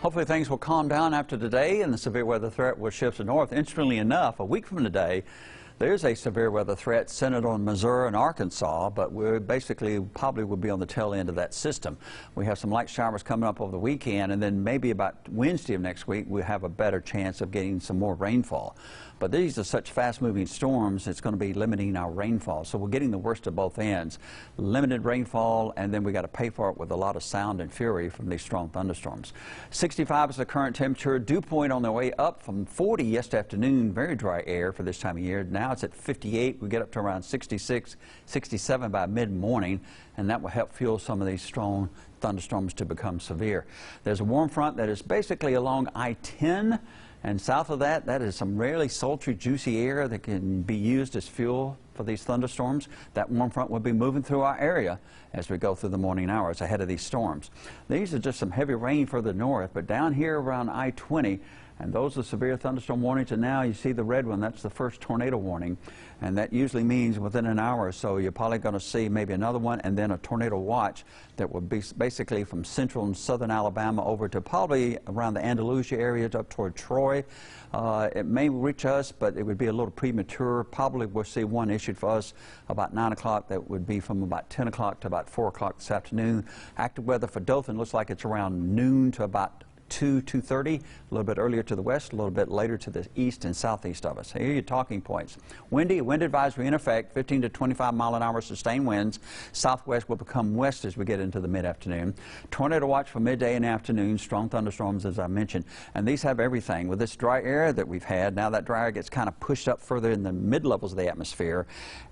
Hopefully things will calm down after today and the severe weather threat will shift to north. Interestingly enough, a week from today, there's a severe weather threat centered on Missouri and Arkansas, but we're basically probably will be on the tail end of that system. We have some light showers coming up over the weekend, and then maybe about Wednesday of next week, we have a better chance of getting some more rainfall. But these are such fast-moving storms, it's going to be limiting our rainfall. So we're getting the worst of both ends. Limited rainfall, and then we got to pay for it with a lot of sound and fury from these strong thunderstorms. 65 is the current temperature. Dew point on the way up from 40 yesterday afternoon. Very dry air for this time of year. Now it's at 58. We get up to around 66, 67 by mid-morning, and that will help fuel some of these strong thunderstorms to become severe. There's a warm front that is basically along I-10. And south of that, that is some really sultry, juicy air that can be used as fuel for these thunderstorms. That warm front will be moving through our area as we go through the morning hours ahead of these storms. These are just some heavy rain further north, but down here around I-20, and those are severe thunderstorm warnings, and now you see the red one, that's the first tornado warning, and that usually means within an hour or so you're probably going to see maybe another one and then a tornado watch that will be basically from central and southern Alabama over to probably around the Andalusia area up toward Troy. It may reach us, but it would be a little premature. Probably we'll see one issued for us about 9 o'clock. That would be from about 10 o'clock to about 4 o'clock this afternoon. Active weather for Dothan looks like it's around noon to about 2:30, a little bit earlier to the west, a little bit later to the east and southeast of us. Here are your talking points. Windy, wind advisory in effect, 15 to 25 mile an hour sustained winds. Southwest will become west as we get into the mid-afternoon. Tornado watch for midday and afternoon, strong thunderstorms as I mentioned. And these have everything. With this dry air that we've had, now that dry air gets kind of pushed up further in the mid-levels of the atmosphere.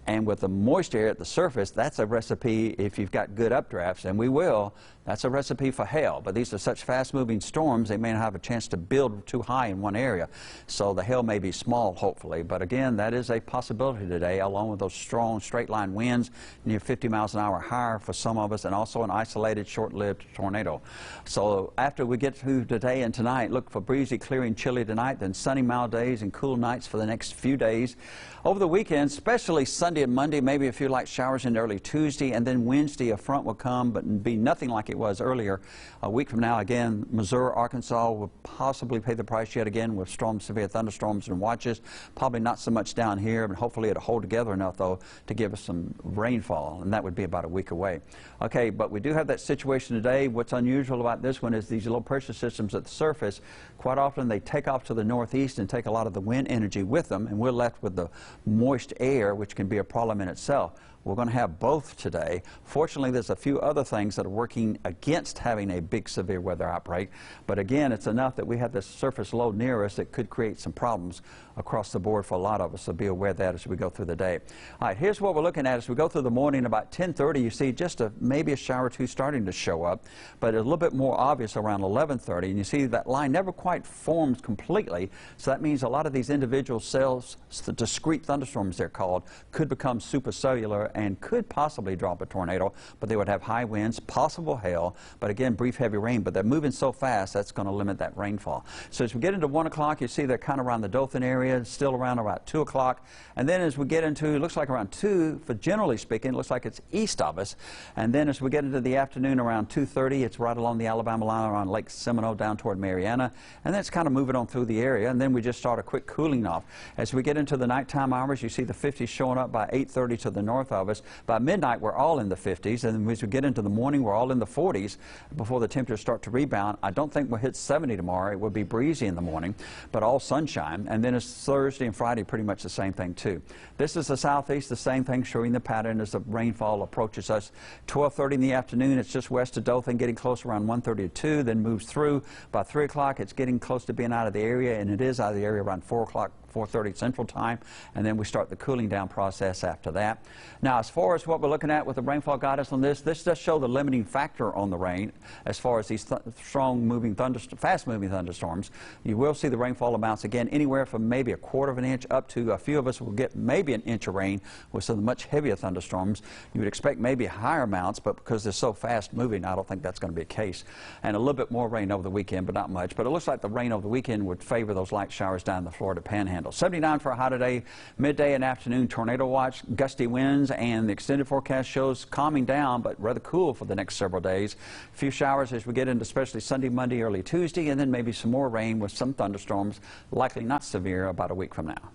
And with the moist air at the surface, that's a recipe, if you've got good updrafts, and we will, that's a recipe for hail. But these are such fast-moving storms, they may not have a chance to build too high in one area. So the hail may be small, hopefully. But again, that is a possibility today, along with those strong straight-line winds near 50 miles an hour higher for some of us, and also an isolated, short-lived tornado. So after we get through today and tonight, look for breezy, clearing, chilly tonight, then sunny, mild days and cool nights for the next few days. Over the weekend, especially Sunday and Monday, maybe a few light showers in early Tuesday, and then Wednesday a front will come, but be nothing like it was earlier. A week from now, again, Missouri, Arkansas will possibly pay the price yet again with strong, severe thunderstorms and watches. Probably not so much down here, but hopefully it'll hold together enough, though, to give us some rainfall, and that would be about a week away. Okay, but we do have that situation today. What's unusual about this one is these low pressure systems at the surface, quite often they take off to the northeast and take a lot of the wind energy with them, and we're left with the moist air, which can be a problem in itself. We're going to have both today. Fortunately, there's a few other things that are working against having a big severe weather outbreak. But again, it's enough that we have this surface low near us that could create some problems across the board for a lot of us. So be aware of that as we go through the day. All right, here's what we're looking at as we go through the morning. About 10:30, you see just maybe a shower or two starting to show up, but a little bit more obvious around 11:30. And you see that line never quite forms completely. So that means a lot of these individual cells, the discrete thunderstorms they're called, could become supercellular and could possibly drop a tornado, but they would have high winds, possible hail, but again, brief heavy rain. But they're moving so fast, that's going to limit that rainfall. So as we get into 1 o'clock, you see they're kind of around the Dothan area, still around about 2 o'clock. And then as we get into, it looks like around 2, for generally speaking, it looks like it's east of us. And then as we get into the afternoon around 2:30, it's right along the Alabama line around Lake Seminole down toward Mariana. And that's kind of moving on through the area. And then we just start a quick cooling off. As we get into the nighttime hours, you see the 50s showing up by 8:30 to the north of us. By midnight, we're all in the 50s, and as we get into the morning, we're all in the 40s before the temperatures start to rebound. I don't think we'll hit 70 tomorrow. It will be breezy in the morning, but all sunshine. And then it's Thursday and Friday, pretty much the same thing, too. This is the southeast, the same thing, showing the pattern as the rainfall approaches us. 12:30 in the afternoon, it's just west of Dothan, getting close around 1:30 to 2, then moves through. By 3 o'clock, it's getting close to being out of the area, and it is out of the area around 4 o'clock. 4:30 Central Time, and then we start the cooling down process after that. Now, as far as what we're looking at with the rainfall guidance on this does show the limiting factor on the rain as far as these strong-moving, fast-moving thunderstorms. You will see the rainfall amounts, again, anywhere from maybe a quarter of an inch up to a few of us will get maybe an inch of rain with some much heavier thunderstorms. You would expect maybe higher amounts, but because they're so fast-moving, I don't think that's going to be the case. And a little bit more rain over the weekend, but not much. But it looks like the rain over the weekend would favor those light showers down in the Florida Panhandle. handle. 79 for a high today. Midday and afternoon tornado watch, gusty winds, and the extended forecast shows calming down but rather cool for the next several days. A few showers as we get into especially Sunday, Monday, early Tuesday, and then maybe some more rain with some thunderstorms, likely not severe, about a week from now.